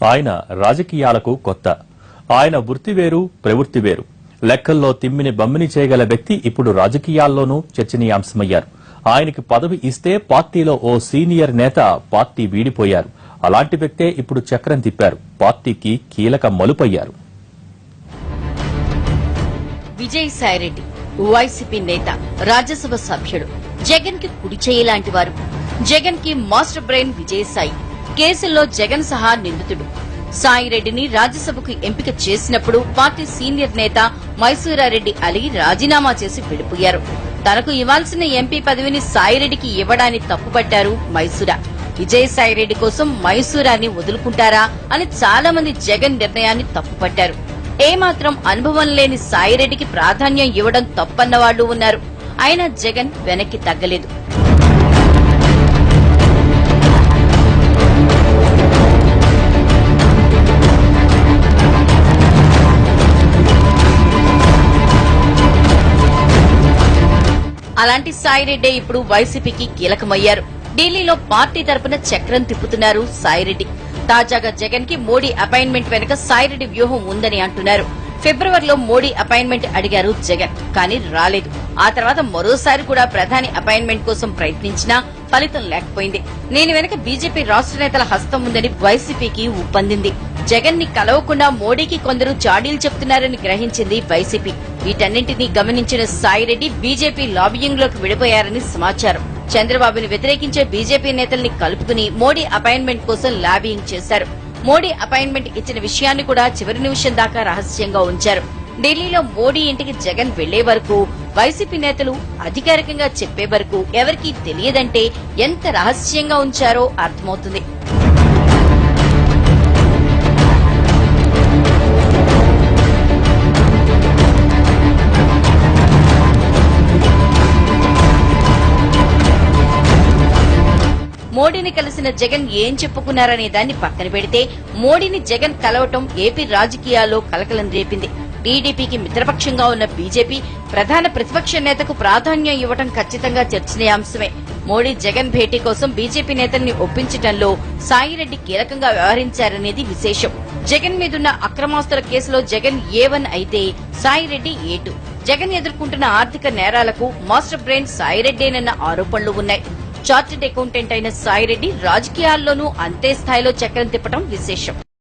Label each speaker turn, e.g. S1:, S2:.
S1: ఆయన రాజకీయాలకు కొత్త. ఆయన వృత్తి వేరు, ప్రవృత్తి వేరు. లెక్కల్లో తిమ్మిని బమ్మిని చేయగల వ్యక్తి ఇప్పుడు రాజకీయాల్లోనూ చర్చనీయాంశమయ్యారు. ఆయనకి పదవి ఇస్తే పార్టీలో ఓ సీనియర్ నేత పార్టీ వీడిపోయారు. అలాంటి వ్యక్తే ఇప్పుడు చక్రం తిప్పారు. పార్టీకి కీలక మలుపయ్యారు.
S2: విజయసాయిరెడ్డి వైసీపీ నేత, రాజ్యసభ సభ్యుడు, జగన్ కి కుడి చేయలాంటి వారు. జగన్ కి మాస్టర్ బ్రెయిన్ విజయసాయి. కేసుల్లో జగన్ సహా నిందితుడు. సాయిరెడ్డిని రాజ్యసభకు ఎంపిక చేసినప్పుడు పార్టీ సీనియర్ నేత మైసూరారెడ్డి అలీ రాజీనామా చేసి వెళ్లిపోయారు. తనకు ఇవ్వాల్సిన ఎంపీ పదవిని సాయిరెడ్డికి ఇవ్వడాన్ని తప్పుపట్టారు మైసూరా. విజయసాయిరెడ్డి కోసం మైసూరాన్ని వదులుకుంటారా అని చాలా మంది జగన్ నిర్ణయాన్ని తప్పుపట్టారు. ఏమాత్రం అనుభవం లేని సాయిరెడ్డికి ప్రాధాన్యం ఇవ్వడం తప్పన్న వాళ్లు ఉన్నారు. అయినా జగన్ వెనక్కి తగ్గలేదు. అలాంటి సాయిరెడ్డి ఇప్పుడు వైసీపీకి కీలకమయ్యారు. ఢిల్లీలో పార్టీ తరపున చక్రం తిప్పుతున్నారు సాయిరెడ్డి. తాజాగా జగన్ కి మోడీ అపాయింట్మెంట్ వెనుక సాయిరెడ్డి వ్యూహం ఉందని అంటున్నారు. ఫిబ్రవరిలో మోడీ అపాయింట్మెంట్ అడిగారు జగన్, కానీ రాలేదు. ఆ తర్వాత మరోసారి కూడా ప్రధాని అపాయింట్మెంట్ కోసం ప్రయత్నించినా ఫలితం లేకపోయింది. నేను వెనుక బీజేపీ రాష్ట్ర నేతల హస్తం ఉందని వైసీపీకి ఉప్పందింది. జగన్ ని కలవకుండా మోడీకి కొందరు చాడీలు చెప్తున్నారని గ్రహించింది వైసీపీ. వీటన్నింటినీ గమనించిన సాయిరెడ్డి బీజేపీ లాబియింగ్ లోకి విడిపోయారని సమాచారం. చంద్రబాబుని వ్యతిరేకించే బీజేపీ నేతల్ని కలుపుకుని మోడీ అపాయింట్మెంట్ కోసం లాబియింగ్ చేశారు. మోడీ అపాయింట్మెంట్ ఇచ్చిన విషయాన్ని కూడా చివరి నిమిషం దాకా రహస్యంగా ఉంచారు. ఢిల్లీలో మోడీ ఇంటికి జగన్ వెళ్లే వరకు, వైసీపీ నేతలు అధికారికంగా చెప్పే వరకు ఎవరికీ తెలియదంటే ఎంత రహస్యంగా ఉంచారో అర్థమవుతుంది. మోడీని కలిసిన జగన్ ఏం చెప్పుకున్నారనే దాన్ని పక్కన పెడితే, మోడీని జగన్ కలవటం ఏపీ రాజకీయాల్లో కలకలం రేపింది. టీడీపీకి మిత్రపక్షంగా ఉన్న బీజేపీ ప్రధాన ప్రతిపక్ష నేతకు ప్రాధాన్యం ఇవ్వడం ఖచ్చితంగా చర్చనీయాంశమే. మోడీ జగన్ భేటీ కోసం బీజేపీ నేతల్ని ఒప్పించడంలో సాయిరెడ్డి కీలకంగా వ్యవహరించారనేది విశేషం. జగన్ మీదున్న అక్రమాస్తుల కేసులో జగన్ A1 అయితే సాయిరెడ్డి A2. జగన్ ఎదుర్కొంటున్న ఆర్థిక నేరాలకు మాస్టర్ బ్రెయిన్ సాయిరెడ్డేనన్న ఆరోపణలు ఉన్నాయి. చార్టెడ్ అకౌంటెంట్ అయిన సాయిరెడ్డి రాజకీయాల్లోనూ అంతే స్థాయిలో చక్రం తిప్పడం విశేషం.